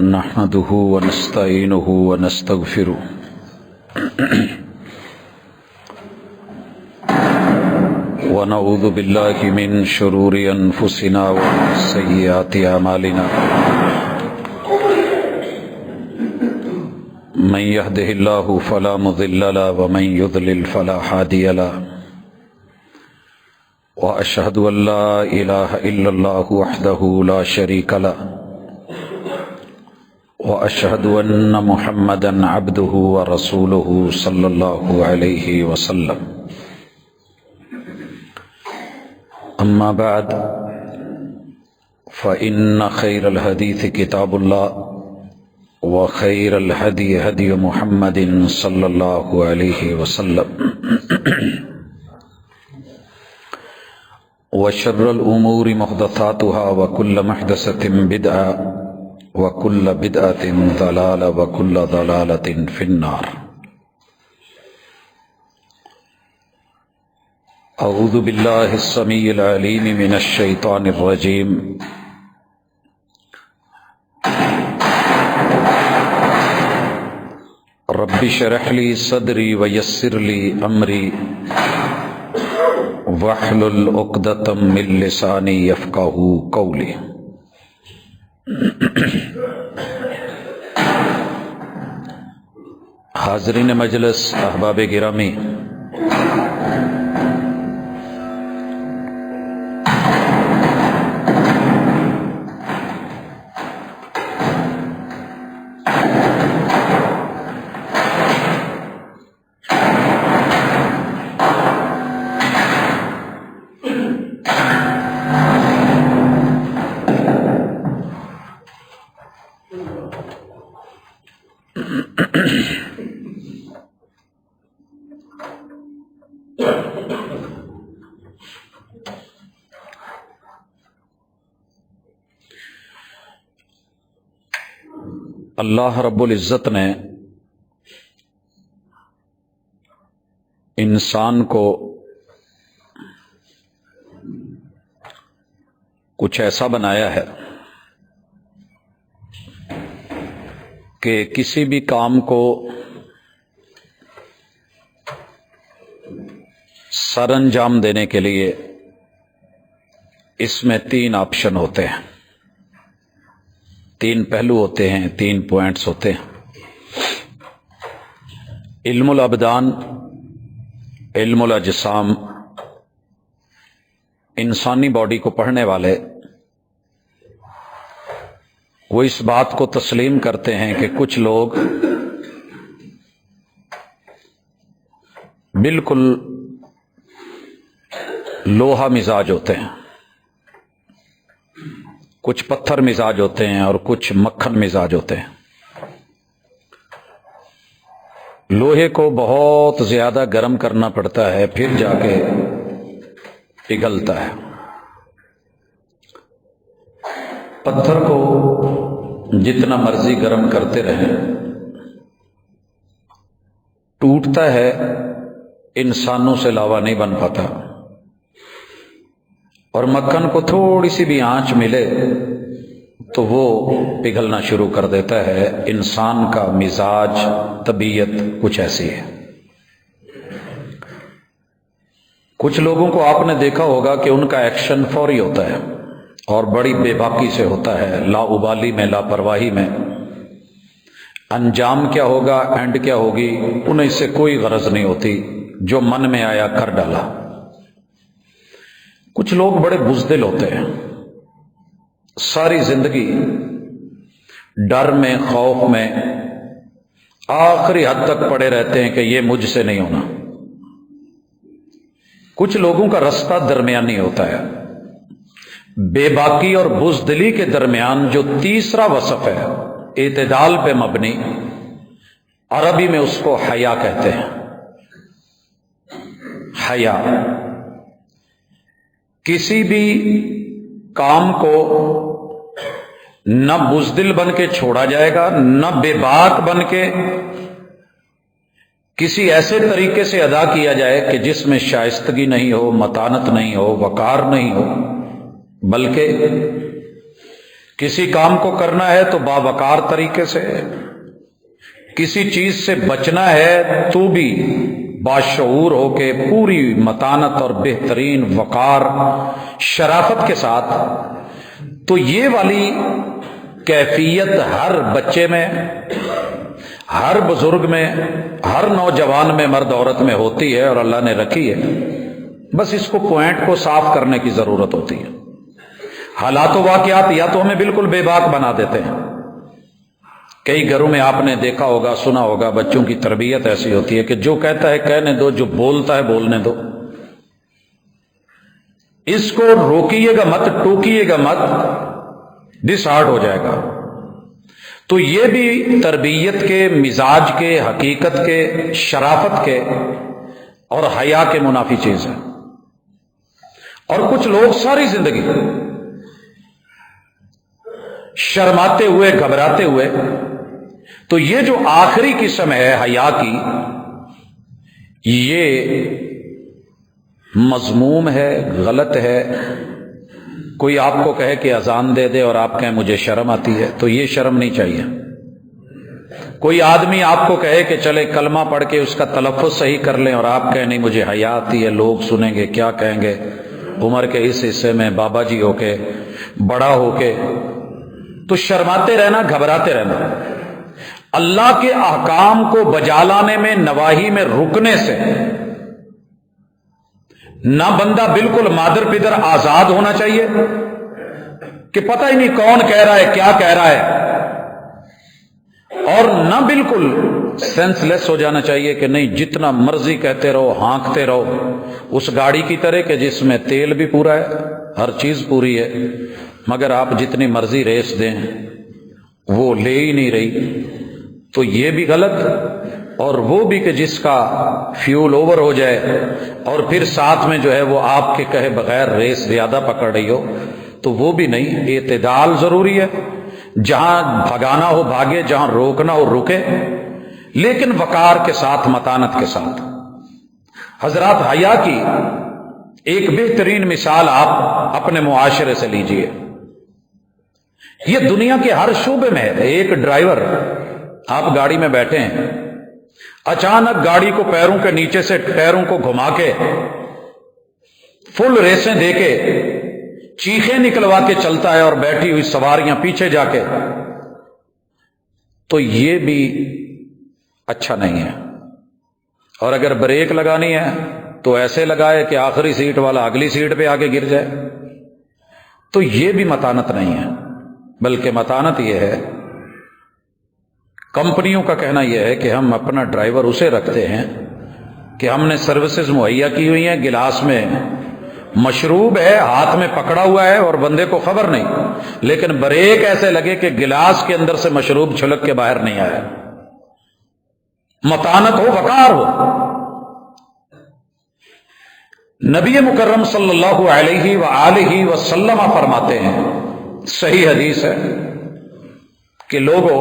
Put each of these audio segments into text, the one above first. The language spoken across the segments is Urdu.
نحمده ونستعينه ونستغفره ونعوذ بالله من شرور أنفسنا ومن سيئات أعمالنا من يهده الله فلا مضل له ومن يضلل فلا هادي له وأشهد أن لا إله إلا الله وحده لا شريك له وأشهد أن محمدا عبده ورسوله صلى الله عليه وسلم أما بعد فإن خير الحديث كتاب الله وخير الهدي هدي محمد صلى الله عليه وسلم وشر الأمور محدثاتها وكل محدثة بدعة وكل بدعة ضلالة وكل ضلالة في النار. أعوذ بالله السميع العليم من الشيطان الرجيم. رب اشرح لي صدري ويسر لي أمري واحلل عقدة من لساني يفقهوا قولي. حاضرین مجلس، احباب گرامی، اللہ رب العزت نے انسان کو کچھ ایسا بنایا ہے کہ کسی بھی کام کو سر انجام دینے کے لیے اس میں 3 آپشن ہوتے ہیں، 3 پہلو ہوتے ہیں، 3 پوائنٹس ہوتے ہیں: علم الابدان، علم الاجسام. انسانی باڈی کو پڑھنے والے وہ اس بات کو تسلیم کرتے ہیں کہ کچھ لوگ بالکل لوہا مزاج ہوتے ہیں، کچھ پتھر مزاج ہوتے ہیں اور کچھ مکھن مزاج ہوتے ہیں. لوہے کو بہت زیادہ گرم کرنا پڑتا ہے پھر جا کے پگھلتا ہے. پتھر کو جتنا مرضی گرم کرتے رہیں ٹوٹتا ہے، انسانوں سے لاوا نہیں بن پاتا. اور مکھن کو تھوڑی سی بھی آنچ ملے تو وہ پگھلنا شروع کر دیتا ہے. انسان کا مزاج، طبیعت کچھ ایسی ہے. کچھ لوگوں کو آپ نے دیکھا ہوگا کہ ان کا ایکشن فوری ہوتا ہے اور بڑی بے باکی سے ہوتا ہے، لا ابالی میں، لاپرواہی میں. انجام کیا ہوگا، اینڈ کیا ہوگی، انہیں اس سے کوئی غرض نہیں ہوتی، جو من میں آیا کر ڈالا. کچھ لوگ بڑے بزدل ہوتے ہیں، ساری زندگی ڈر میں، خوف میں، آخری حد تک پڑے رہتے ہیں کہ یہ مجھ سے نہیں ہونا. کچھ لوگوں کا رستہ درمیانی ہوتا ہے. بے باکی اور بزدلی کے درمیان جو تیسرا وصف ہے، اعتدال پہ مبنی، عربی میں اس کو حیا کہتے ہیں. حیا کسی بھی کام کو نہ بزدل بن کے چھوڑا جائے گا، نہ بے باک بن کے کسی ایسے طریقے سے ادا کیا جائے کہ جس میں شائستگی نہیں ہو، متانت نہیں ہو، وقار نہیں ہو، بلکہ کسی کام کو کرنا ہے تو باوقار طریقے سے، کسی چیز سے بچنا ہے تو بھی باشعور ہو کے پوری متانت اور بہترین وقار شرافت کے ساتھ۔ تو یہ والی کیفیت ہر بچے میں، ہر بزرگ میں، ہر نوجوان میں، مرد عورت میں ہوتی ہے اور اللہ نے رکھی ہے، بس اس کو پوائنٹ کو صاف کرنے کی ضرورت ہوتی ہے۔ حالات و واقعات یا تو ہمیں بالکل بے باک بنا دیتے ہیں۔ کئی گھروں میں آپ نے دیکھا ہوگا، سنا ہوگا، بچوں کی تربیت ایسی ہوتی ہے کہ جو کہتا ہے کہنے دو، جو بولتا ہے بولنے دو، اس کو روکیے گا مت، ٹوکیے گا مت، ڈس ہارٹ ہو جائے گا۔ تو یہ بھی تربیت کے، مزاج کے، حقیقت کے، شرافت کے اور حیا کے منافی چیز ہے۔ اور کچھ لوگ ساری زندگی شرماتے ہوئے، گھبراتے ہوئے، تو یہ جو آخری قسم ہے حیا کی، یہ مذموم ہے، غلط ہے۔ کوئی آپ کو کہے کہ اذان دے دے اور آپ کہیں مجھے شرم آتی ہے، تو یہ شرم نہیں چاہیے۔ کوئی آدمی آپ کو کہے کہ چلے کلمہ پڑھ کے اس کا تلفظ صحیح کر لیں اور آپ کہیں نہیں مجھے حیا آتی ہے، لوگ سنیں گے، کیا کہیں گے، عمر کے اس حصے میں بابا جی ہو کے، بڑا ہو کے، تو شرماتے رہنا، گھبراتے رہنا۔ اللہ کے احکام کو بجا لانے میں، نواہی میں رکنے سے نہ بندہ بالکل مادر پدر آزاد ہونا چاہیے کہ پتہ ہی نہیں کون کہہ رہا ہے، کیا کہہ رہا ہے، اور نہ بالکل سینس لیس ہو جانا چاہیے کہ نہیں جتنا مرضی کہتے رہو، ہانکتے رہو، اس گاڑی کی طرح کہ جس میں تیل بھی پورا ہے، ہر چیز پوری ہے، مگر آپ جتنی مرضی ریس دیں وہ لے ہی نہیں رہی۔ تو یہ بھی غلط، اور وہ بھی کہ جس کا فیول اوور ہو جائے اور پھر ساتھ میں جو ہے وہ آپ کے کہے بغیر ریس زیادہ پکڑ رہی ہو، تو وہ بھی نہیں۔ اعتدال ضروری ہے، جہاں بھگانا ہو بھاگے، جہاں روکنا ہو رکے، لیکن وقار کے ساتھ، متانت کے ساتھ۔ حضرات، حیا کی ایک بہترین مثال آپ اپنے معاشرے سے لیجئے۔ یہ دنیا کے ہر شعبے میں ہے۔ ایک ڈرائیور، آپ گاڑی میں بیٹھے ہیں، اچانک گاڑی کو پیروں کے نیچے سے ٹائروں کو گھما کے فل ریسیں دے کے چیخیں نکلوا کے چلتا ہے اور بیٹھی ہوئی سواریاں پیچھے جا کے، تو یہ بھی اچھا نہیں ہے۔ اور اگر بریک لگانی ہے تو ایسے لگائے کہ آخری سیٹ والا اگلی سیٹ پہ آ کے گر جائے، تو یہ بھی متانت نہیں ہے۔ بلکہ متانت یہ ہے، کمپنیوں کا کہنا یہ ہے کہ ہم اپنا ڈرائیور اسے رکھتے ہیں کہ ہم نے سروسز مہیا کی ہوئی ہیں، گلاس میں مشروب ہے، ہاتھ میں پکڑا ہوا ہے اور بندے کو خبر نہیں، لیکن بریک ایسے لگے کہ گلاس کے اندر سے مشروب چھلک کے باہر نہیں آیا۔ متانت ہو، وقار ہو۔ نبی مکرم صلی اللہ علیہ وآلہ وسلم فرماتے ہیں، صحیح حدیث ہے، کہ لوگوں،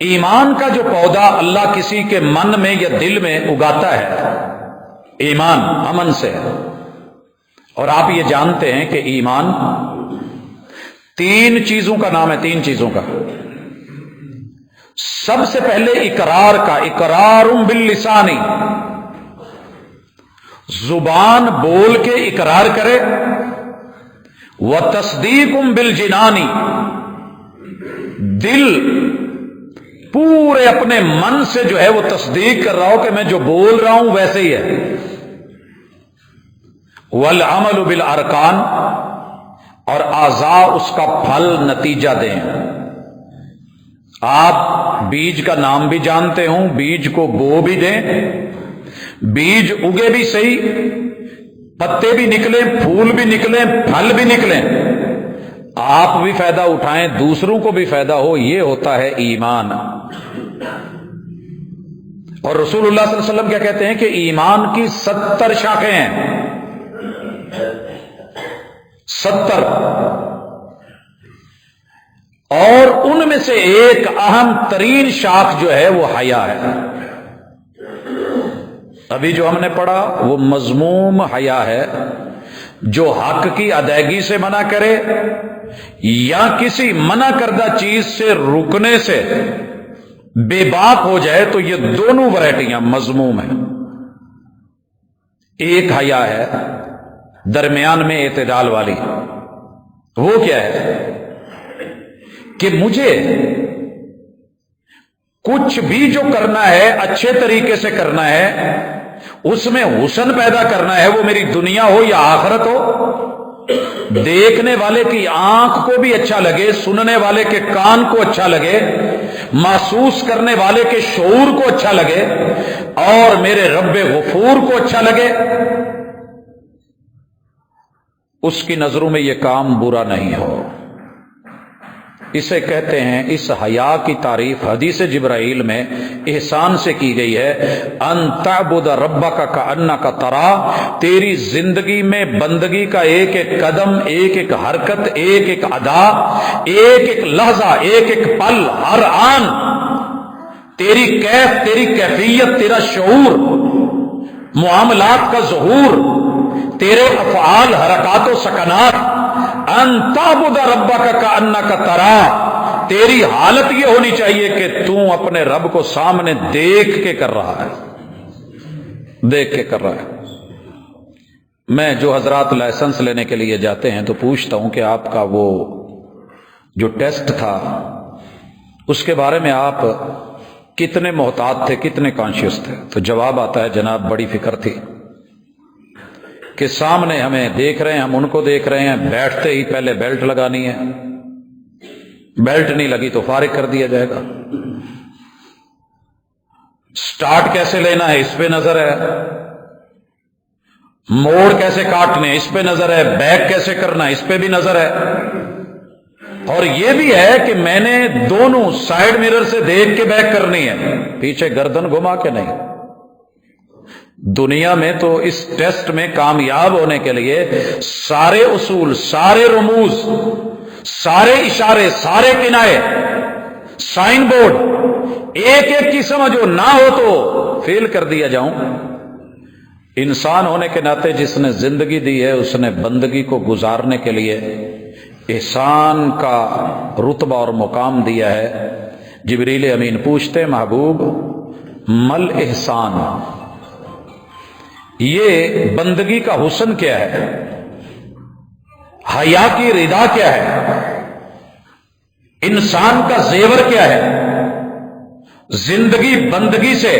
ایمان کا جو پودا اللہ کسی کے من میں یا دل میں اگاتا ہے، ایمان امن سے ہے، اور آپ یہ جانتے ہیں کہ ایمان 3 چیزوں کا نام ہے، 3 چیزوں کا۔ سب سے پہلے اقرار کا، اقرار باللسانی، زبان بول کے اقرار کرے، وتصدیق بالجنانی، دل پورے اپنے من سے جو ہے وہ تصدیق کر رہا ہو کہ میں جو بول رہا ہوں ویسے ہی ہے، والعمل بالارکان، اور اعضاء اس کا پھل نتیجہ دیں۔ آپ بیج کا نام بھی جانتے ہوں، بیج کو بو بھی دیں، بیج اگے بھی صحیح، پتے بھی نکلیں، پھول بھی نکلیں، پھل بھی نکلیں، آپ بھی فائدہ اٹھائیں، دوسروں کو بھی فائدہ ہو، یہ ہوتا ہے ایمان۔ اور رسول اللہ صلی اللہ علیہ وسلم کیا کہتے ہیں کہ ایمان کی 70 شاخیں ہیں، 70، اور ان میں سے ایک اہم ترین شاخ جو ہے وہ حیا ہے۔ ابھی جو ہم نے پڑھا وہ مذموم حیا ہے، جو حق کی ادائیگی سے منع کرے یا کسی منع کردہ چیز سے رکنے سے بے باک ہو جائے تو یہ دونوں ورائٹیاں مذموم ہیں۔ ایک حیا ہے درمیان میں اعتدال والی، وہ کیا ہے کہ مجھے کچھ بھی جو کرنا ہے اچھے طریقے سے کرنا ہے، اس میں حسن پیدا کرنا ہے، وہ میری دنیا ہو یا آخرت ہو، دیکھنے والے کی آنکھ کو بھی اچھا لگے، سننے والے کے کان کو اچھا لگے، محسوس کرنے والے کے شعور کو اچھا لگے، اور میرے رب غفور کو اچھا لگے، اس کی نظروں میں یہ کام برا نہیں ہو۔ اسے کہتے ہیں، اس حیا کی تعریف حدیث جبرائیل میں احسان سے کی گئی ہے، ان تعبد ربک کأنک تراہ، تیری زندگی میں بندگی کا ایک ایک قدم، ایک ایک حرکت، ایک ایک ادا، ایک ایک لحظہ، ایک ایک پل، ہر آن تیری کیف، تیری کیفیت، تیرا شعور، معاملات کا ظہور، تیرے افعال، حرکات و سکنات، ان تعبد ربک کأنک تراہ، تیری حالت یہ ہونی چاہیے کہ تو اپنے رب کو سامنے دیکھ کے کر رہا ہے، دیکھ کے کر رہا ہے۔ میں جو حضرات لائسنس لینے کے لیے جاتے ہیں تو پوچھتا ہوں کہ آپ کا وہ جو ٹیسٹ تھا اس کے بارے میں آپ کتنے محتاط تھے، کتنے کانشیس تھے؟ تو جواب آتا ہے، جناب بڑی فکر تھی کہ سامنے ہمیں دیکھ رہے ہیں، ہم ان کو دیکھ رہے ہیں، بیٹھتے ہی پہلے بیلٹ لگانی ہے، بیلٹ نہیں لگی تو فارغ کر دیا جائے گا، سٹارٹ کیسے لینا ہے اس پہ نظر ہے، موڑ کیسے کاٹنے اس پہ نظر ہے، بیک کیسے کرنا اس پہ بھی نظر ہے، اور یہ بھی ہے کہ میں نے دونوں سائیڈ مرر سے دیکھ کے بیک کرنی ہے، پیچھے گردن گھما کے نہیں۔ دنیا میں تو اس ٹیسٹ میں کامیاب ہونے کے لیے سارے اصول، سارے رموز، سارے اشارے، سارے کنائے، سائن بورڈ ایک ایک کی سمجھو، نہ ہو تو فیل کر دیا جاؤں۔ انسان ہونے کے ناطے جس نے زندگی دی ہے اس نے بندگی کو گزارنے کے لیے احسان کا رتبہ اور مقام دیا ہے۔ جبریل امین پوچھتے، محبوب مل احسان، یہ بندگی کا حسن کیا ہے، حیا کی رضا کیا ہے، انسان کا زیور کیا ہے، زندگی بندگی سے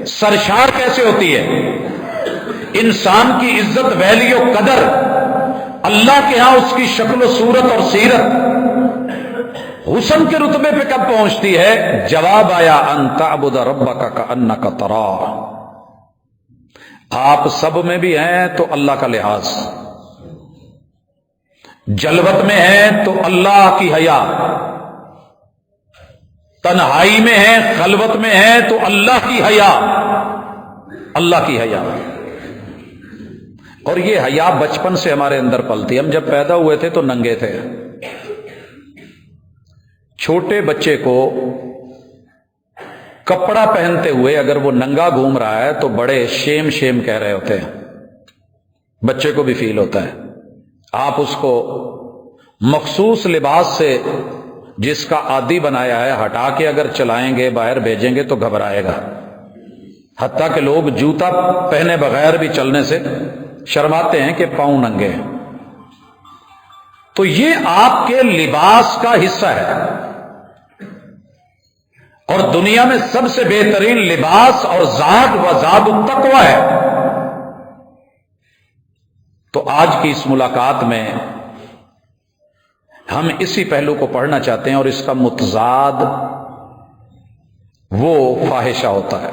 سرشار کیسے ہوتی ہے، انسان کی عزت، ویلیو، قدر اللہ کے ہاں اس کی شکل و صورت اور سیرت حسن کے رتبے پہ کب پہنچتی ہے؟ جواب آیا، ان تعبد ربک کأنک تراہ، آپ سب میں بھی ہیں تو اللہ کا لحاظ، جلوت میں ہیں تو اللہ کی حیا، تنہائی میں ہیں، خلوت میں ہیں تو اللہ کی حیا، اللہ کی حیا۔ اور یہ حیا بچپن سے ہمارے اندر پلتی۔ ہم جب پیدا ہوئے تھے تو ننگے تھے، چھوٹے بچے کو کپڑا پہنتے ہوئے اگر وہ ننگا گھوم رہا ہے تو بڑے شیم شیم کہہ رہے ہوتے ہیں، بچے کو بھی فیل ہوتا ہے۔ آپ اس کو مخصوص لباس سے جس کا عادی بنایا ہے ہٹا کے اگر چلائیں گے، باہر بھیجیں گے تو گھبرائے گا، حتیٰ کہ لوگ جوتا پہنے بغیر بھی چلنے سے شرماتے ہیں کہ پاؤں ننگے ہیں۔ تو یہ آپ کے لباس کا حصہ ہے، اور دنیا میں سب سے بہترین لباس اور زاد و زاد التقوی ہے۔ تو آج کی اس ملاقات میں ہم اسی پہلو کو پڑھنا چاہتے ہیں، اور اس کا متضاد وہ فاحشہ ہوتا ہے۔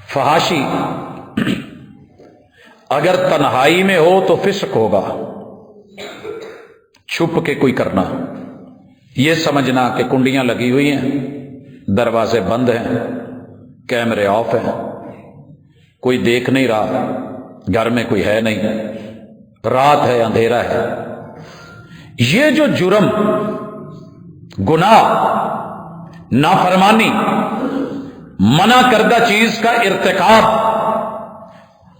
فحاشی اگر تنہائی میں ہو تو فسق ہوگا، چھپ کے کوئی کرنا، یہ سمجھنا کہ کنڈیاں لگی ہوئی ہیں، دروازے بند ہیں، کیمرے آف ہیں، کوئی دیکھ نہیں رہا، گھر میں کوئی ہے نہیں، رات ہے، اندھیرا ہے، یہ جو جرم، گناہ، نافرمانی، منع کردہ چیز کا ارتکاب،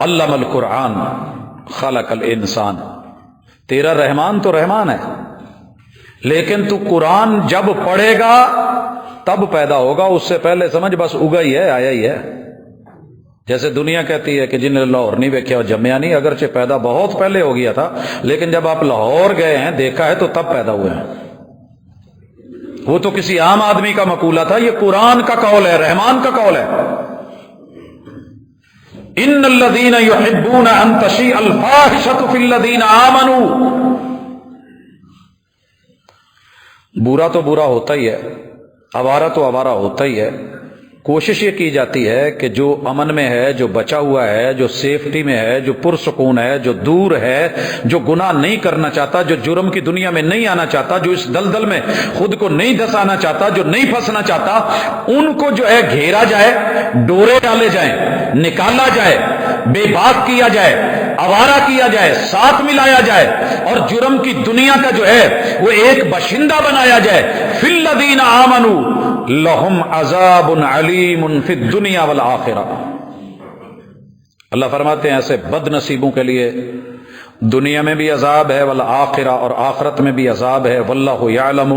علم القرآن خلق الانسان، تیرا رحمان تو رحمان ہے، لیکن تو قرآن جب پڑھے گا تب پیدا ہوگا، اس سے پہلے سمجھ بس اگا ہی ہے، آیا ہی ہے۔ جیسے دنیا کہتی ہے کہ جن نے لاہور نہیں ویکھیا جمیا نہیں، اگرچہ پیدا بہت پہلے ہو گیا تھا، لیکن جب آپ لاہور گئے ہیں دیکھا ہے تو تب پیدا ہوئے ہیں۔ وہ تو کسی عام آدمی کا مقولہ تھا، یہ قرآن کا قول ہے، رحمان کا قول ہے۔ ان الذین یحبون ان تشیء الفاحشۃ فی الذین آمنوا، برا تو برا ہوتا ہی ہے، آوارہ تو آوارہ ہوتا ہی ہے، کوشش یہ کی جاتی ہے کہ جو امن میں ہے، جو بچا ہوا ہے، جو سیفٹی میں ہے، جو پرسکون ہے، جو دور ہے، جو گناہ نہیں کرنا چاہتا، جو جرم کی دنیا میں نہیں آنا چاہتا، جو اس دلدل میں خود کو نہیں دھسانا چاہتا، جو نہیں پھنسنا چاہتا، ان کو جو ہے گھیرا جائے، ڈورے ڈالے جائیں، نکالا جائے، بے باک کیا جائے، آوارہ کیا جائے، ساتھ ملایا جائے، اور جرم کی دنیا کا جو ہے وہ ایک باشندہ بنایا جائے۔ فی الذین آمنوا لہم عذاب علیم فی الدنیا والآخرہ، اللہ فرماتے ہیں ایسے بد نصیبوں کے لیے دنیا میں بھی عذاب ہے، والآخرہ، اور آخرت میں بھی عذاب ہے۔ واللہ یعلم،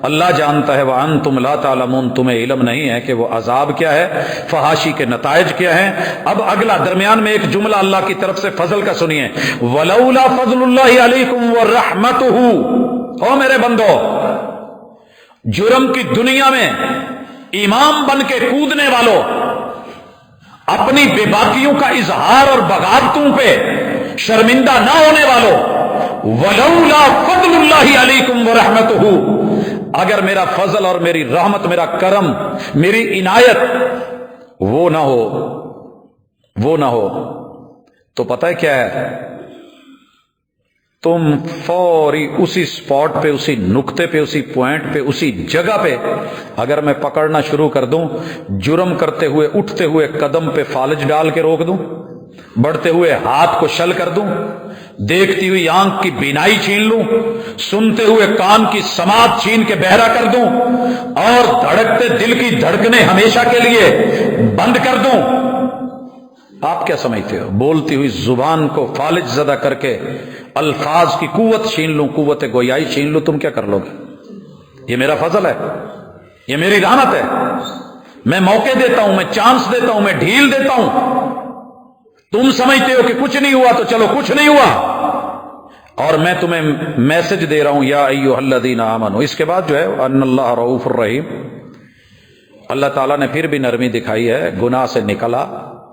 اللہ جانتا ہے، وانتم لا تعلمون، تمہیں علم نہیں ہے کہ وہ عذاب کیا ہے، فحاشی کے نتائج کیا ہیں۔ اب اگلا درمیان میں ایک جملہ اللہ کی طرف سے فضل کا سنیے، ولولا فضل اللہ علیکم ورحمتہ، او میرے بندو، جرم کی دنیا میں امام بن کے کودنے والوں، اپنی بے باکیوں کا اظہار اور بغاوتوں پہ شرمندہ نہ ہونے والوں، ولولا فضل اللہ علیکم ورحمتہ، اگر میرا فضل اور میری رحمت، میرا کرم، میری عنایت وہ نہ ہو تو پتہ ہے کیا ہے، تم فوری اسی سپاٹ پہ، اسی نقطے پہ، اسی پوائنٹ پہ، اسی جگہ پہ اگر میں پکڑنا شروع کر دوں، جرم کرتے ہوئے اٹھتے ہوئے قدم پہ فالج ڈال کے روک دوں، بڑھتے ہوئے ہاتھ کو شل کر دوں، دیکھتی ہوئی آنکھ کی بینائی چھین لوں، سنتے ہوئے کان کی سماعت چھین کے بہرا کر دوں، اور دھڑکتے دل کی دھڑکنیں ہمیشہ کے لیے بند کر دوں، آپ کیا سمجھتے ہو؟ بولتی ہوئی زبان کو فالج زدہ کر کے الفاظ کی قوت چھین لوں، قوت گویائی چھین لوں، تم کیا کر لو گے؟ یہ میرا فضل ہے، یہ میری رحمت ہے، میں موقع دیتا ہوں، میں چانس دیتا ہوں، میں ڈھیل دیتا ہوں۔ تم سمجھتے ہو کہ کچھ نہیں ہوا تو چلو کچھ نہیں ہوا، اور میں تمہیں میسج دے رہا ہوں، یا ایھا الذین آمنوا۔ اس کے بعد جو ہے ان اللہ رؤوف الرحیم، اللہ تعالیٰ نے پھر بھی نرمی دکھائی ہے، گناہ سے نکلا،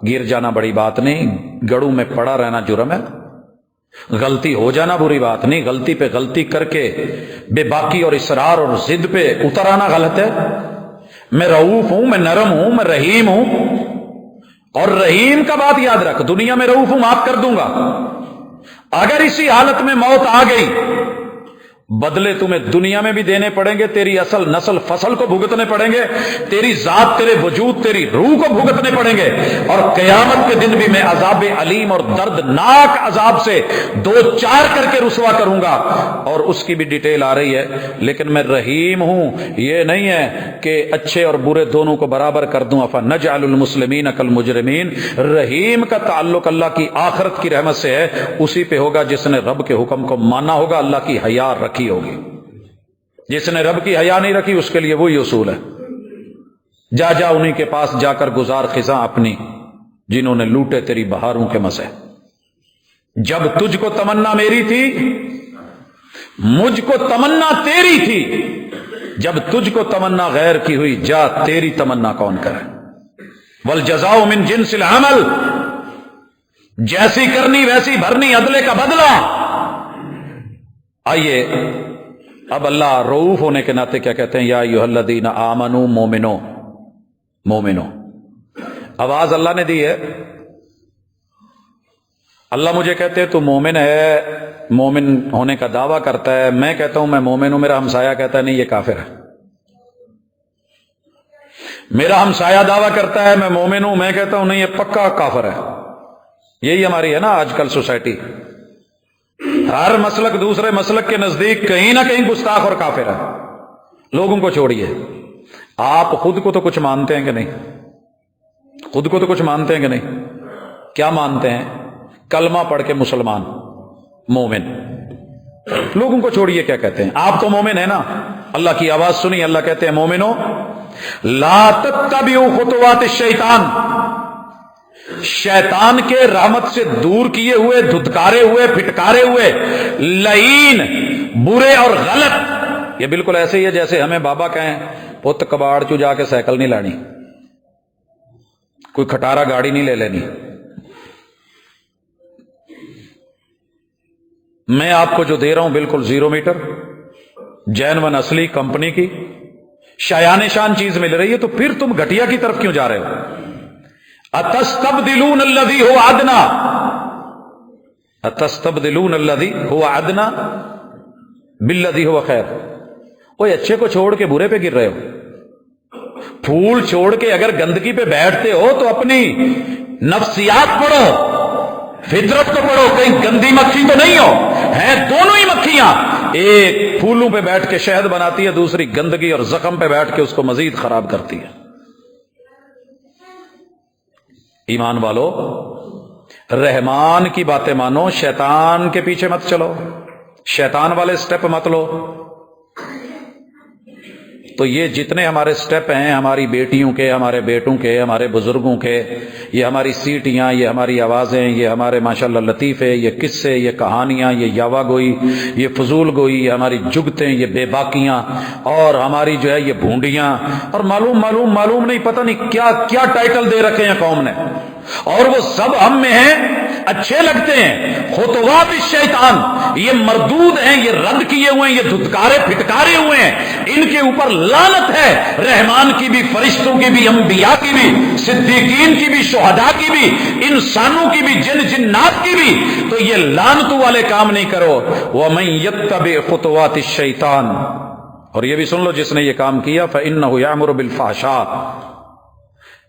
گر جانا بڑی بات نہیں، گڑوں میں پڑا رہنا جرم ہے، غلطی ہو جانا بری بات نہیں، غلطی پہ غلطی کر کے بے باکی اور اصرار اور ضد پہ اتر آنا غلط ہے۔ میں رؤوف ہوں، میں نرم ہوں، میں رحیم ہوں، اور رحیم کا بات یاد رکھ، دنیا میں رؤوف ہوں، معاف کر دوں گا، اگر اسی حالت میں موت آ گئی، بدلے تمہیں دنیا میں بھی دینے پڑیں گے، تیری اصل نسل فصل کو بھگتنے پڑیں گے، تیری ذات، تیرے وجود، تیری روح کو بھگتنے پڑیں گے، اور قیامت کے دن بھی میں عذاب علیم اور دردناک عذاب سے دو چار کر کے رسوا کروں گا، اور اس کی بھی ڈیٹیل آ رہی ہے۔ لیکن میں رحیم ہوں، یہ نہیں ہے کہ اچھے اور برے دونوں کو برابر کر دوں، افنجعل المسلمین کالمجرمین۔ رحیم کا تعلق اللہ کی آخرت کی رحمت سے ہے، اسی پہ ہوگا جس نے رب کے حکم کو مانا ہوگا، اللہ کی حیا رکھی ہوگی۔ جس نے رب کی حیا نہیں رکھی اس کے لیے وہی اصول ہے، جا انہی کے پاس جا کر گزار خزاں اپنی، جنہوں نے لوٹے تیری بہاروں کے مزے۔ جب تجھ کو تمنا میری تھی، مجھ کو تمنا تیری تھی، جب تجھ کو تمنا غیر کی ہوئی، جا تیری تمنا کون کرے۔ والجزاء من جنس العمل، جیسی کرنی ویسی بھرنی، عدلے کا بدلہ۔ آئیے اب اللہ رؤوف ہونے کے ناطے کیا کہتے ہیں، یا ایھا الذین آمنوا، مومنو۔ آواز اللہ نے دی ہے، اللہ مجھے کہتے ہیں تو مومن ہے، مومن ہونے کا دعویٰ کرتا ہے، میں کہتا ہوں میں مومن ہوں، میرا ہمسایہ کہتا ہے نہیں یہ کافر ہے۔ میرا ہمسایہ دعویٰ کرتا ہے میں مومن ہوں، میں کہتا ہوں نہیں یہ پکا کافر ہے۔ یہی ہماری ہے نا آج کل سوسائٹی، ہر مسلک دوسرے مسلک کے نزدیک کہیں نہ کہیں گستاخ اور کافر ہے۔ لوگوں کو چھوڑیے، آپ خود کو تو کچھ مانتے ہیں کہ نہیں؟ خود کو تو کچھ مانتے ہیں کہ نہیں؟ کیا مانتے ہیں؟ کلمہ پڑھ کے مسلمان، مومن۔ لوگوں کو چھوڑیے کیا کہتے ہیں، آپ تو مومن ہیں نا، اللہ کی آواز سنی، اللہ کہتے ہیں مومنو لا تتبعوا خطوات الشیطان، شیطان کے رحمت سے دور کیے ہوئے، دھتکارے ہوئے، پھٹکارے ہوئے، لعین، برے اور غلط۔ یہ بالکل ایسے ہی ہے جیسے ہمیں بابا کہیں پت کباڑ چو جا کے سائیکل نہیں لانی، کوئی کھٹارا گاڑی نہیں لے لینی۔ میں آپ کو جو دے رہا ہوں بالکل 0 میٹر، جینون اصلی کمپنی کی شایان شان چیز مل رہی ہے، تو پھر تم گھٹیا کی طرف کیوں جا رہے ہو؟ اتستبدلون الذی هو ادنی، اتستبدلون الذی هو ادنی بالذی هو خیر۔ کوئی اچھے کو چھوڑ کے برے پہ گر رہے ہو۔ پھول چھوڑ کے اگر گندگی پہ بیٹھتے ہو تو اپنی نفسیات پڑھو، فطرت کو پڑھو، کہیں گندی مکھی تو نہیں ہو۔ ہیں دونوں ہی مکھیاں، ایک پھولوں پہ بیٹھ کے شہد بناتی ہے، دوسری گندگی اور زخم پہ بیٹھ کے اس کو مزید خراب کرتی ہے۔ ایمان والو، رحمان کی باتیں مانو، شیطان کے پیچھے مت چلو، شیطان والے سٹیپ مت لو۔ تو یہ جتنے ہمارے سٹیپ ہیں، ہماری بیٹیوں کے، ہمارے بیٹوں کے، ہمارے بزرگوں کے، یہ ہماری سیٹیاں، یہ ہماری آوازیں، یہ ہمارے ماشاءاللہ لطیفے، یہ قصے، یہ کہانیاں، یہ یاوا گوئی، یہ فضول گوئی، یہ ہماری جگتیں، یہ بے باکیاں، اور ہماری جو ہے یہ بھونڈیاں، اور معلوم نہیں، پتہ نہیں کیا کیا ٹائٹل دے رکھے ہیں قوم نے، اور وہ سب ہم میں ہیں، اچھے لگتے ہیں۔ خطوات الشیطان، یہ مردود ہیں، یہ رد کیے ہوئے ہیں، یہ دھتکارے پھٹکارے ہوئے ہیں، ان کے اوپر لعنت ہے، رحمان کی بھی، فرشتوں کی بھی، انبیاء کی بھی، صدیقین کی بھی، شہداء کی بھی، انسانوں کی بھی، جنات کی بھی۔ تو یہ لعنت والے کام نہیں کرو۔ وَمَن يَتَّبِعْ خُطُوَاتِ الشَّيْطَانِ، اور یہ بھی سن لو، جس نے یہ کام کیا فَإِنَّهُ يَأْمُرُ بِالْفَحْشَاءِ،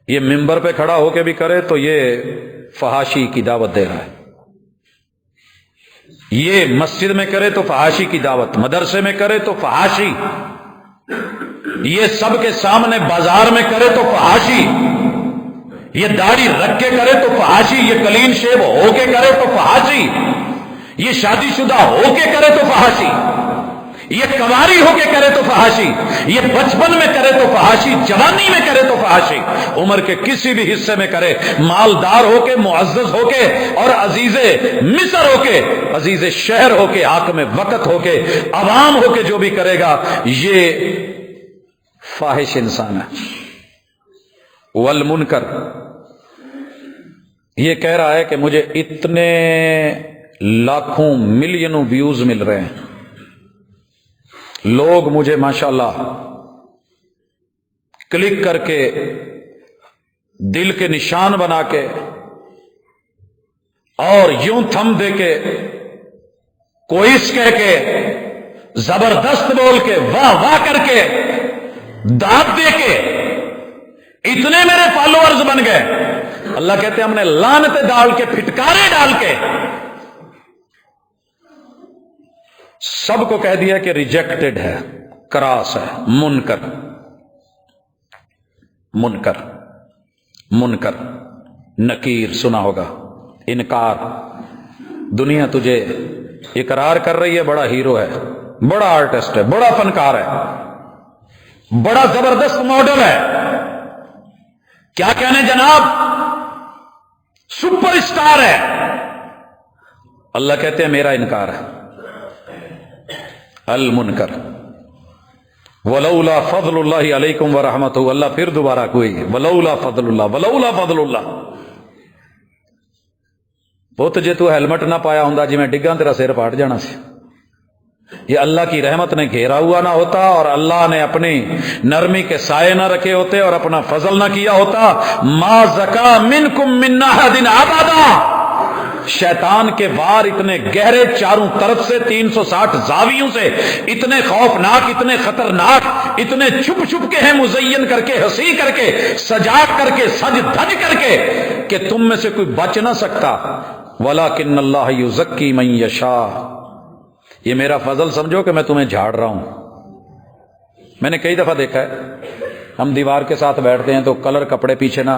یہ ممبر پہ کھڑا ہو کے بھی کرے تو یہ فحاشی کی دعوت دے رہا ہے، یہ مسجد میں کرے تو فحاشی کی دعوت، مدرسے میں کرے تو فحاشی، یہ سب کے سامنے بازار میں کرے تو فحاشی، یہ داڑھی رکھ کے کرے تو فحاشی، یہ کلین شیو ہو کے کرے تو فحاشی، یہ شادی شدہ ہو کے کرے تو فحاشی، یہ کنواری ہو کے کرے تو فحاشی، یہ بچپن میں کرے تو فحاشی، جوانی میں کرے تو فحاشی، عمر کے کسی بھی حصے میں کرے، مالدار ہو کے، معزز ہو کے، اور عزیز مصر ہو کے، عزیز شہر ہو کے، حاکم وقت ہو کے، عوام ہو کے، جو بھی کرے گا یہ فاحش انسان ہے۔ والمنکر، یہ کہہ رہا ہے کہ مجھے اتنے لاکھوں ملینوں ویوز مل رہے ہیں، لوگ مجھے ماشاءاللہ کلک کر کے، دل کے نشان بنا کے، اور یوں تھم دے کے، کوئس کہہ کے، زبردست بول کے، واہ واہ کر کے، داد دے کے، اتنے میرے فالوورز بن گئے۔ اللہ کہتے ہیں ہم نے لعنتیں ڈال کے، پھٹکارے ڈال کے سب کو کہہ دیا کہ ریجیکٹڈ ہے، کراس ہے، منکر، منکر، منکر، نکیر سنا ہوگا، انکار۔ دنیا تجھے اقرار کر رہی ہے بڑا ہیرو ہے، بڑا آرٹسٹ ہے، بڑا فنکار ہے، بڑا زبردست ماڈل ہے، کیا کہنے جناب، سپر اسٹار ہے۔ اللہ کہتے ہیں میرا انکار ہے۔ المنکر، ولولا فضل اللہ علیکم ورحمتہ، اللہ پھر دوبارہ کوئی ولولا فضل اللہ، ولولا فضل اللہ، پوت جے تو ہیلمٹ نہ پایا ہوں جی میں ڈگاں تیرا سر پاٹ جانا سی۔ یہ اللہ کی رحمت نے گھیرا ہوا نہ ہوتا، اور اللہ نے اپنی نرمی کے سائے نہ رکھے ہوتے، اور اپنا فضل نہ کیا ہوتا، ما زکا منکم من احد ابدا۔ شیطان کے وار اتنے گہرے، چاروں طرف سے 360 زاویوں سے، اتنے خوفناک، اتنے خطرناک، اتنے چھپ چھپ کے ہیں، مزین کر کے، ہنسی کر کے، سجا کر کے، سج دھج کر کے، کہ تم میں سے کوئی بچ نہ سکتا۔ وَلَٰكِنَّ اللَّهَ يُزَكِّي مَن يَشَاءُ، یہ میرا فضل سمجھو کہ میں تمہیں جھاڑ رہا ہوں۔ میں نے کئی دفعہ دیکھا ہے، ہم دیوار کے ساتھ بیٹھتے ہیں تو کلر کپڑے پیچھے نہ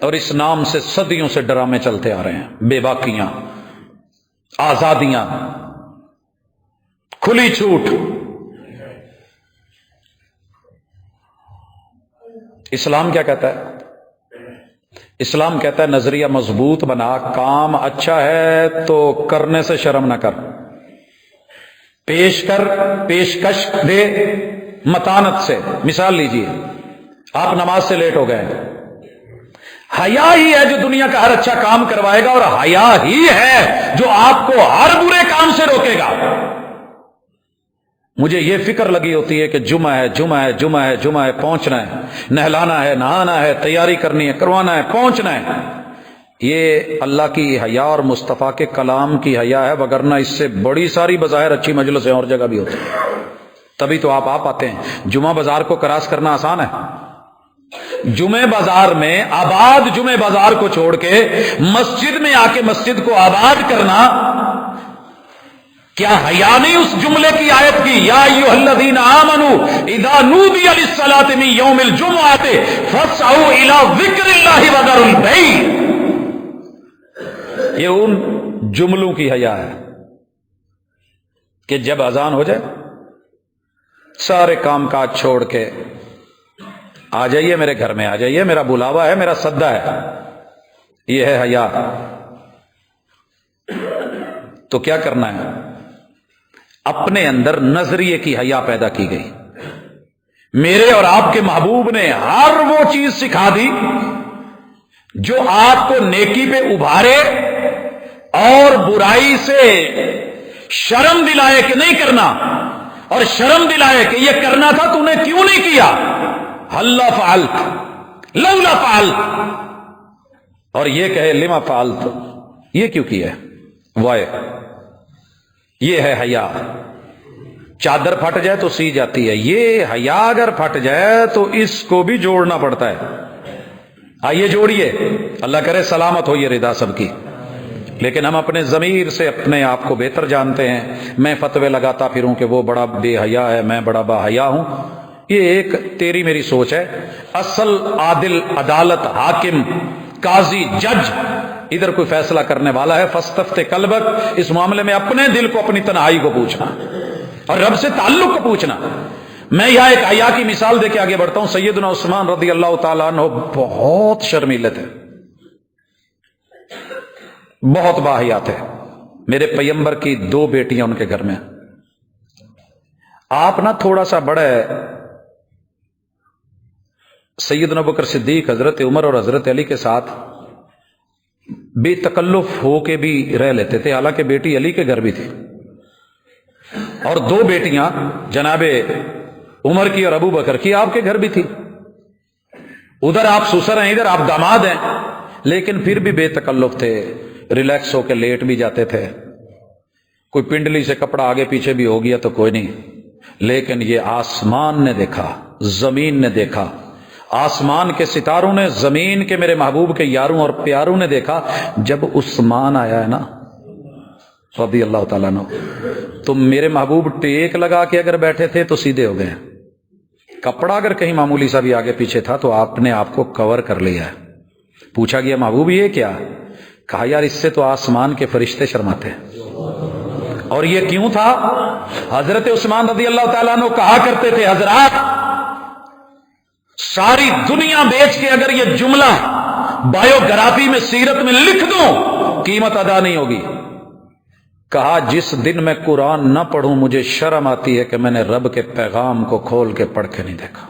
اور اس نام سے صدیوں سے ڈرامے چلتے آ رہے ہیں، بے باکیاں، آزادیاں، کھلی چھوٹ۔ اسلام کیا کہتا ہے؟ اسلام کہتا ہے نظریہ مضبوط بنا، کام اچھا ہے تو کرنے سے شرم نہ کر، پیشکش دے متانت سے۔ مثال لیجئے، آپ نماز سے لیٹ ہو گئے، حیا ہی ہے جو دنیا کا ہر اچھا کام کروائے گا، اور حیا ہی ہے جو آپ کو ہر برے کام سے روکے گا۔ مجھے یہ فکر لگی ہوتی ہے کہ جمعہ ہے، پہنچنا ہے، نہلانا ہے، نہانا ہے، تیاری کرنی ہے، کروانا ہے، پہنچنا ہے۔ یہ اللہ کی حیا اور مصطفیٰ کے کلام کی حیا ہے، وگرنہ اس سے بڑی ساری بظاہر اچھی مجلسیں اور جگہ بھی ہوتی ہیں، تبھی تو آپ آتے ہیں۔ جمعہ بازار کو کراس کرنا آسان ہے؟ جمعہ بازار میں آباد جمعہ بازار کو چھوڑ کے مسجد میں آ کے مسجد کو آباد کرنا، کیا حیا نہیں اس جملے کی آیت کی؟ یا ایھا الذین آمنوا اذا نودی للصلاۃ من یوم الجمعۃ فاسعوا الی ذکر اللہ وذروا البیع۔ یہ ان جملوں کی حیا ہے کہ جب اذان ہو جائے سارے کام کاج چھوڑ کے آ جائیے میرے گھر میں، آ جائیے، میرا بلاوا ہے، میرا سدا ہے۔ یہ ہے حیا۔ تو کیا کرنا ہے؟ اپنے اندر نظریے کی حیا پیدا کی گئی۔ میرے اور آپ کے محبوب نے ہر وہ چیز سکھا دی جو آپ کو نیکی پہ ابھارے اور برائی سے شرم دلائے کہ نہیں کرنا، اور شرم دلائے کہ یہ کرنا تھا تو نے کیوں نہیں کیا، ہلا فعلت لولا فعلت، اور یہ کہے لما فعلت، یہ کیوں کیا، وائے۔ یہ ہے حیا۔ چادر پھٹ جائے تو سی جاتی ہے، یہ حیا اگر پھٹ جائے تو اس کو بھی جوڑنا پڑتا ہے۔ آئیے جوڑیے، اللہ کرے سلامت ہو یہ ردا سب کی۔ لیکن ہم اپنے ضمیر سے اپنے آپ کو بہتر جانتے ہیں۔ میں فتوے لگاتا پھروں کہ وہ بڑا بے حیا ہے، میں بڑا با حیا ہوں، یہ ایک تیری میری سوچ ہے۔ اصل عادل، عدالت، حاکم، قاضی، جج ادھر کوئی فیصلہ کرنے والا ہے۔ فاستفت قلبک، اس معاملے میں اپنے دل کو، اپنی تنہائی کو پوچھنا اور رب سے تعلق کو پوچھنا۔ میں یہاں ایک حیا کی مثال دے کے آگے بڑھتا ہوں۔ سیدنا عثمان رضی اللہ تعالیٰ عنہ بہت شرمیلے تھے، بہت باحیا تھے۔ میرے پیغمبر کی 2 بیٹیاں ان کے گھر میں۔ آپ نا تھوڑا سا بڑے سیدنا ابوبکر صدیق، حضرت عمر اور حضرت علی کے ساتھ بے تکلف ہو کے بھی رہ لیتے تھے، حالانکہ بیٹی علی کے گھر بھی تھی، اور 2 بیٹیاں جناب عمر کی اور ابو بکر کی آپ کے گھر بھی تھی۔ ادھر آپ سسر ہیں، ادھر آپ داماد ہیں، لیکن پھر بھی بے تکلف تھے، ریلیکس ہو کے لیٹ بھی جاتے تھے۔ کوئی پنڈلی سے کپڑا آگے پیچھے بھی ہو گیا تو کوئی نہیں، لیکن یہ آسمان نے دیکھا، زمین نے دیکھا، آسمان کے ستاروں نے، زمین کے میرے محبوب کے یاروں اور پیاروں نے دیکھا، جب عثمان آیا ہے نا رضی اللہ تعالیٰ عنہ، تو میرے محبوب ٹیک لگا کے اگر بیٹھے تھے تو سیدھے ہو گئے۔ کپڑا اگر کہیں معمولی سا بھی آگے پیچھے تھا تو آپ نے آپ کو کور کر لیا ہے۔ پوچھا گیا محبوب یہ کیا؟ کہا یار اس سے تو آسمان کے فرشتے شرماتے ہیں۔ اور یہ کیوں تھا؟ حضرت عثمان رضی اللہ تعالیٰ عنہ کہا کرتے تھے، حضرات ساری دنیا بیچ کے اگر یہ جملہ بایوگرافی میں، سیرت میں لکھ دوں، قیمت ادا نہیں ہوگی۔ کہا جس دن میں قرآن نہ پڑھوں مجھے شرم آتی ہے کہ میں نے رب کے پیغام کو کھول کے پڑھ کے نہیں دیکھا۔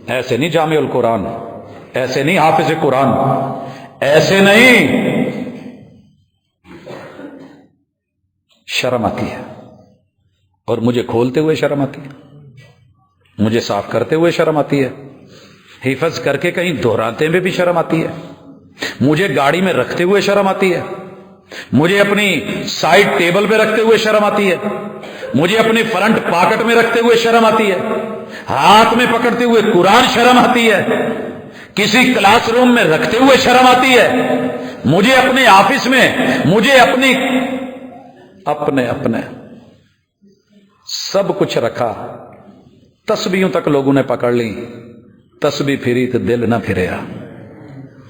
ایسے نہیں جامع القرآن، ایسے نہیں حافظ قرآن، ایسے نہیں، شرم آتی ہے، اور مجھے کھولتے ہوئے شرم آتی ہے، مجھے صاف کرتے ہوئے شرم آتی ہے، حفظ کر کے کہیں دہراتے میں بھی شرم آتی ہے، مجھے گاڑی میں رکھتے ہوئے شرم آتی ہے، مجھے اپنی سائیڈ ٹیبل پہ رکھتے ہوئے شرم آتی ہے، مجھے اپنے فرنٹ پاکٹ میں رکھتے ہوئے شرم آتی ہے، ہاتھ میں پکڑتے ہوئے قرآن شرم آتی ہے، کسی کلاس روم میں رکھتے ہوئے شرم آتی ہے، مجھے اپنے آفس میں، مجھے اپنے سب کچھ رکھا، تسبیحوں تک لوگوں نے پکڑ لی، تسبیح پھری تو دل نہ پھریا۔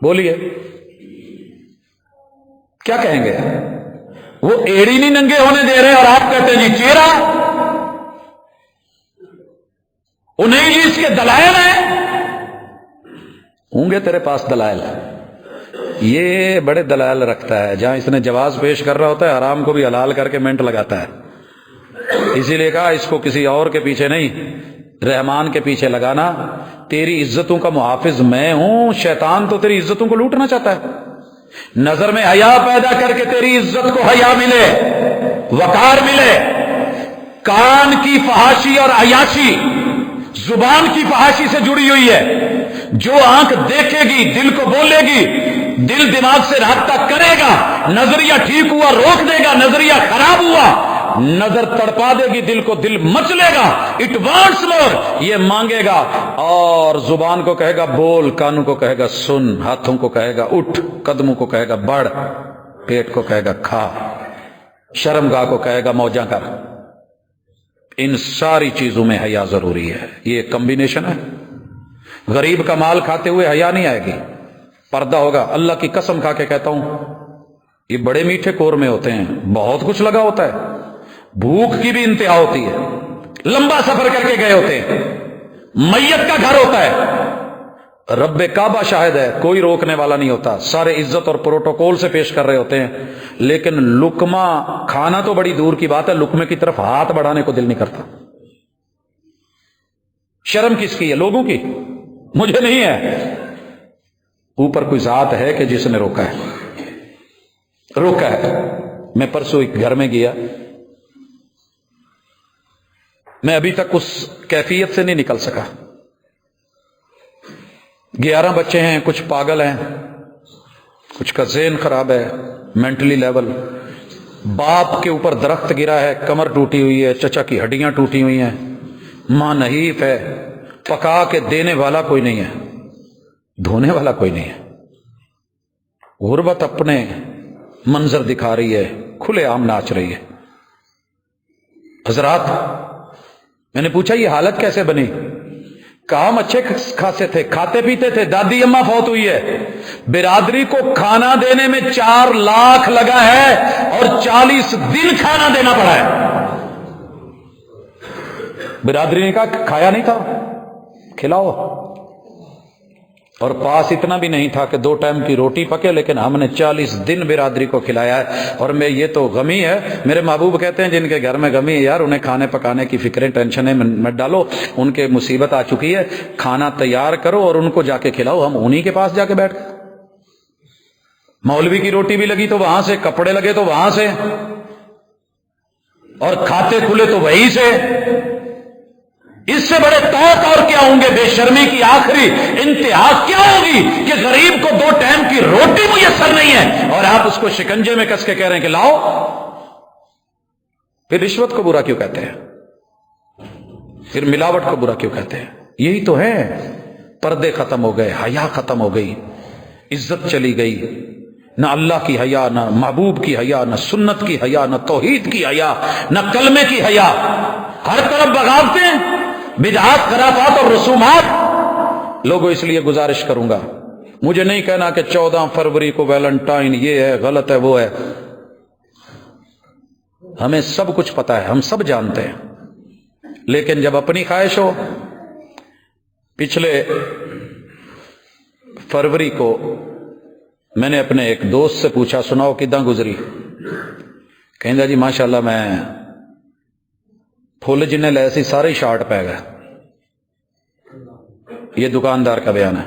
بولیے کیا کہیں گے؟ وہ ایڑی نہیں ننگے ہونے دے رہے اور آپ کہتے ہیں جی چہرہ، انہیں جی اس کے دلائل ہیں، ہوں گے تیرے پاس دلائل؟ یہ بڑے دلائل رکھتا ہے، جہاں اس نے جواز پیش کر رہا ہوتا ہے حرام کو بھی حلال کر کے منٹ لگاتا ہے۔ اسی لیے کہا اس کو کسی اور کے پیچھے نہیں، رحمان کے پیچھے لگانا۔ تیری عزتوں کا محافظ میں ہوں، شیطان تو تیری عزتوں کو لوٹنا چاہتا ہے۔ نظر میں حیا پیدا کر کے تیری عزت کو حیا ملے، وقار ملے۔ کان کی فحاشی اور عیاشی زبان کی فحاشی سے جڑی ہوئی ہے۔ جو آنکھ دیکھے گی دل کو بولے گی، دل دماغ سے رابطہ کرے گا، نظریہ ٹھیک ہوا روک دے گا، نظریہ خراب ہوا نظر تڑپا دے گی، دل کو دل مچلے گا، اٹ وانٹس مور، یہ مانگے گا، اور زبان کو کہے گا بول، کانوں کو کہے گا سن، ہاتھوں کو کہے گا اٹھ، قدموں کو کہے گا بڑھ، پیٹ کو کہے گا کھا، شرمگاہ کو کہے گا موجاں کر۔ ان ساری چیزوں میں حیا ضروری ہے۔ یہ ایک کمبینیشن ہے۔ غریب کا مال کھاتے ہوئے حیا نہیں آئے گی، پردہ ہوگا۔ اللہ کی قسم کھا کے کہتا ہوں، یہ بڑے میٹھے قورمے ہوتے ہیں، بہت کچھ لگا ہوتا ہے، بھوک کی بھی انتہا ہوتی ہے، لمبا سفر کر کے گئے ہوتے ہیں، میت کا گھر ہوتا ہے، رب کعبہ شاہد ہے، کوئی روکنے والا نہیں ہوتا، سارے عزت اور پروٹوکول سے پیش کر رہے ہوتے ہیں، لیکن لقمہ کھانا تو بڑی دور کی بات ہے، لقمے کی طرف ہاتھ بڑھانے کو دل نہیں کرتا۔ شرم کس کی ہے؟ لوگوں کی، مجھے نہیں ہے۔ اوپر کوئی ذات ہے کہ جس نے روکا ہے۔ میں پرسوں ایک گھر میں گیا، میں ابھی تک اس کیفیت سے نہیں نکل سکا۔ 11 بچے ہیں، کچھ پاگل ہیں، کچھ کا ذہن خراب ہے، مینٹلی لیول۔ باپ کے اوپر درخت گرا ہے، کمر ٹوٹی ہوئی ہے، چچا کی ہڈیاں ٹوٹی ہوئی ہیں، ماں نحیف ہے، پکا کے دینے والا کوئی نہیں ہے، دھونے والا کوئی نہیں ہے۔ غربت اپنے منظر دکھا رہی ہے، کھلے عام ناچ رہی ہے۔ حضرات، میں نے پوچھا یہ حالت کیسے بنی؟ کہا ہم اچھے خاصے تھے، کھاتے پیتے تھے، دادی اماں فوت ہوئی ہے، برادری کو کھانا دینے میں 4 لاکھ لگا ہے اور 40 دن کھانا دینا پڑا ہے۔ برادری نے کہا کھایا نہیں تھا، کھلاؤ، اور پاس اتنا بھی نہیں تھا کہ 2 ٹائم کی روٹی پکے، لیکن ہم نے 40 دن برادری کو کھلایا ہے۔ اور میں یہ تو غمی ہے، میرے محبوب کہتے ہیں جن کے گھر میں غمی ہے یار، انہیں کھانے پکانے کی فکریں ٹینشنیں مت ڈالو، ان کے مصیبت آ چکی ہے، کھانا تیار کرو اور ان کو جا کے کھلاؤ۔ ہم انہی کے پاس جا کے بیٹھ گئے، مولوی کی روٹی بھی لگی تو وہاں سے، کپڑے لگے تو وہاں سے، اور کھاتے کھلے تو وہیں سے۔ اس سے بڑے طاق اور کیا ہوں گے؟ بے شرمی کی آخری انتہا کیا ہوگی کہ غریب کو 2 ٹائم کی روٹی میسر نہیں ہے اور آپ اس کو شکنجے میں کس کے کہہ رہے ہیں کہ لاؤ۔ پھر رشوت کو برا کیوں کہتے ہیں؟ پھر ملاوٹ کو برا کیوں کہتے ہیں؟ یہی تو ہے، پردے ختم ہو گئے، حیا ختم ہو گئی، عزت چلی گئی، نہ اللہ کی حیا، نہ محبوب کی حیا، نہ سنت کی حیا، نہ توحید کی حیا، نہ کلمے کی حیا، ہر طرف بغاوتیں، بدعات، خرافات اور رسومات۔ لوگوں، اس لیے گزارش کروں گا، مجھے نہیں کہنا کہ 14 فروری کو ویلنٹائن یہ ہے، غلط ہے، وہ ہے، ہمیں سب کچھ پتا ہے، ہم سب جانتے ہیں، لیکن جب اپنی خواہش ہو۔ پچھلے فروری کو میں نے اپنے ایک دوست سے پوچھا سناؤ کداں گزری؟ کہندا جی ماشاءاللہ میں پھول جنہیں لے سی سارے شارٹ پہ گئے۔ یہ دکاندار کا بیان ہے۔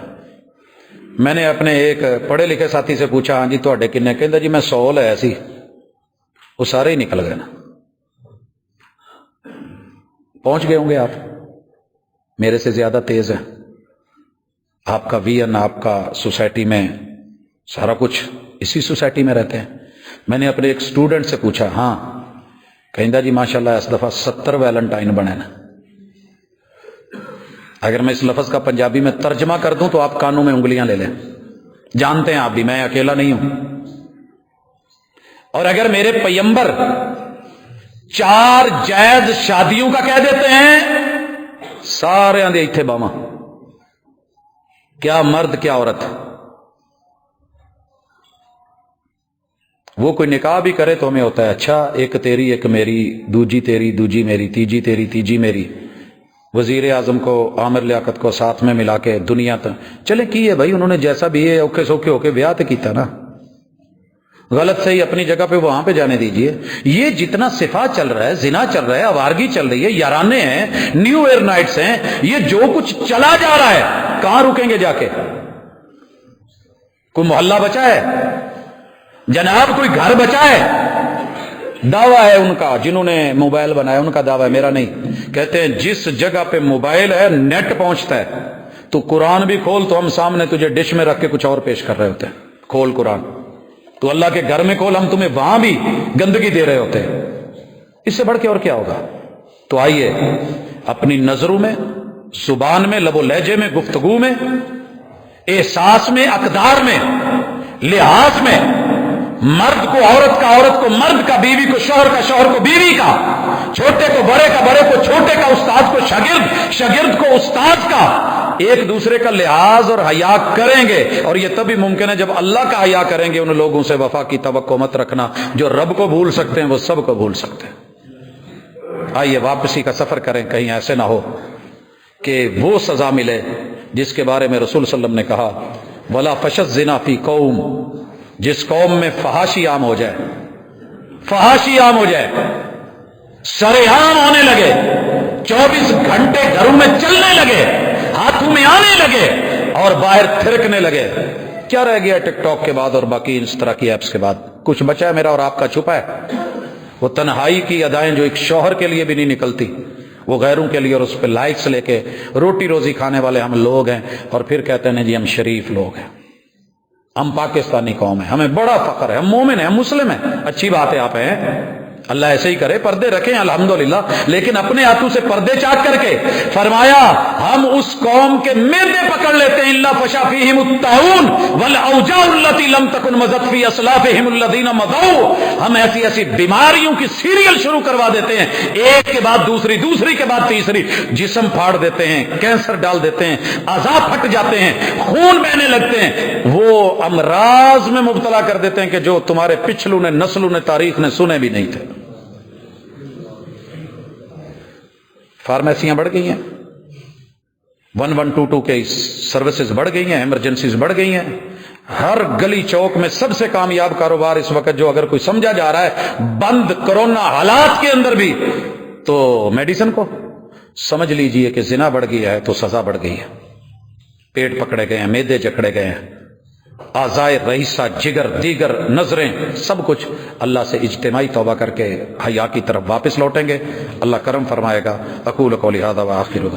میں نے اپنے ایک پڑھے لکھے ساتھی سے پوچھا ہاں جی تواڈے کنے؟ کہندا جی میں 100 لے سی، وہ سارے ہی نکل گئے نا۔ پہنچ گئے ہوں گے آپ، میرے سے زیادہ تیز ہے، آپ کا ویژن، آپ کا سوسائٹی میں سارا کچھ اسی سوسائٹی میں رہتے ہیں۔ میں نے اپنے ایک سٹوڈنٹ سے پوچھا ہاں، کہندا جی ماشاءاللہ اس دفعہ 70 ویلنٹائن بنے نا۔ اگر میں اس لفظ کا پنجابی میں ترجمہ کر دوں تو آپ کانوں میں انگلیاں لے لیں، جانتے ہیں آپ بھی میں اکیلا نہیں ہوں۔ اور اگر میرے پیمبر 4 جائز شادیوں کا کہہ دیتے ہیں، سارے آندے ایتھے باواں، کیا مرد کیا عورت، وہ کوئی نکاح بھی کرے تو ہمیں ہوتا ہے اچھا ایک تیری ایک میری، دوجی تیری دوجی میری، تیجی تیری تیجی میری۔ وزیر اعظم کو عامر لیاقت کو ساتھ میں ملا کے دنیا چلے کی ہے بھائی، انہوں نے جیسا بھی ہے اوکھے سوکھے ہو کے بیاہ تو کیتا نا، غلط صحیح اپنی جگہ پہ وہاں پہ جانے دیجئے۔ یہ جتنا صفا چل رہا ہے، زنا چل رہا ہے، آوارگی چل رہی ہے، یارانے ہیں، نیو ایئر نائٹس ہیں، یہ جو کچھ چلا جا رہا ہے کہاں رکیں گے جا کے؟ کوئی محلہ بچا ہے جناب؟ کوئی گھر بچا ہے؟ دعویٰ ہے ان کا، جنہوں نے موبائل بنایا ان کا دعویٰ ہے، میرا نہیں۔ کہتے ہیں جس جگہ پہ موبائل ہے نیٹ پہنچتا ہے، تو قرآن بھی کھول تو ہم سامنے تجھے ڈش میں رکھ کے کچھ اور پیش کر رہے ہوتے ہیں۔ کھول قرآن، تو اللہ کے گھر میں کھول، ہم تمہیں وہاں بھی گندگی دے رہے ہوتے ہیں۔ اس سے بڑھ کے اور کیا ہوگا؟ تو آئیے اپنی نظروں میں، زبان میں، لب و لہجے میں، گفتگو میں، احساس میں، اقدار میں، لحاظ میں، مرد کو عورت کا، عورت کو مرد کا، بیوی کو شوہر کا، شوہر کو بیوی کا، چھوٹے کو بڑے کا، بڑے کو چھوٹے کا، استاد کو شاگرد، شاگرد کو استاد کا، ایک دوسرے کا لحاظ اور حیا کریں گے۔ اور یہ تبھی ممکن ہے جب اللہ کا حیا کریں گے۔ ان لوگوں سے وفا کی توقع مت رکھنا جو رب کو بھول سکتے ہیں، وہ سب کو بھول سکتے ہیں۔ آئیے واپسی کا سفر کریں، کہیں ایسے نہ ہو کہ وہ سزا ملے جس کے بارے میں رسول صلی اللہ علیہ وسلم نے کہا وَلَا فَشَ الزِّنَا فِي قَوْمٍ، جس قوم میں فحاشی عام ہو جائے، فحاشی عام ہو جائے، سرعام ہونے لگے، 24 گھنٹے گھروں میں چلنے لگے، ہاتھوں میں آنے لگے اور باہر تھرکنے لگے۔ کیا رہ گیا ٹک ٹاک کے بعد اور باقی اس طرح کی ایپس کے بعد؟ کچھ بچا ہے میرا اور آپ کا چھپا ہے؟ وہ تنہائی کی ادائیں جو ایک شوہر کے لیے بھی نہیں نکلتی، وہ غیروں کے لیے، اور اس پہ لائکس لے کے روٹی روزی کھانے والے ہم لوگ ہیں، اور پھر کہتے ہیں جی ہم شریف لوگ ہیں، ہم پاکستانی قوم ہیں، ہمیں بڑا فخر ہے، ہم مومن ہیں، ہم مسلم ہیں۔ اچھی بات ہے، آپ ہیں، اللہ ایسے ہی کرے، پردے رکھیں الحمدللہ، لیکن اپنے ہاتھوں سے پردے چاک کر کے فرمایا ہم اس قوم کے معدے پکڑ لیتے ہیں، الا فشا فیہم الطاعون والاوجاع التي لم تكن مضت في اسلافهم الذين مضوا، ہم ایسی ایسی بیماریوں کی سیریل شروع کروا دیتے ہیں، ایک کے بعد دوسری، دوسری کے بعد تیسری، جسم پھاڑ دیتے ہیں، کینسر ڈال دیتے ہیں، اعضاء پھٹ جاتے ہیں، خون بہنے لگتے ہیں، وہ امراض میں مبتلا کر دیتے ہیں کہ جو تمہارے پچھلوں نے، نسلوں نے، تاریخ نے سنے بھی نہیں تھے۔ فارمیسیاں بڑھ گئی ہیں، 1122 کے سروسز بڑھ گئی ہیں، ایمرجنسیز بڑھ گئی ہیں، ہر گلی چوک میں سب سے کامیاب کاروبار اس وقت جو اگر کوئی سمجھا جا رہا ہے بند کرونا حالات کے اندر بھی، تو میڈیسن کو سمجھ لیجئے کہ زنا بڑھ گیا ہے تو سزا بڑھ گئی ہے، پیٹ پکڑے گئے ہیں، معدے جکڑے گئے ہیں، اعضائے رئیسہ، جگر، دیگر، نظریں، سب کچھ اللہ سے اجتماعی توبہ کر کے حیا کی طرف واپس لوٹیں گے، اللہ کرم فرمائے گا۔ اقول قولی ھذا وآخر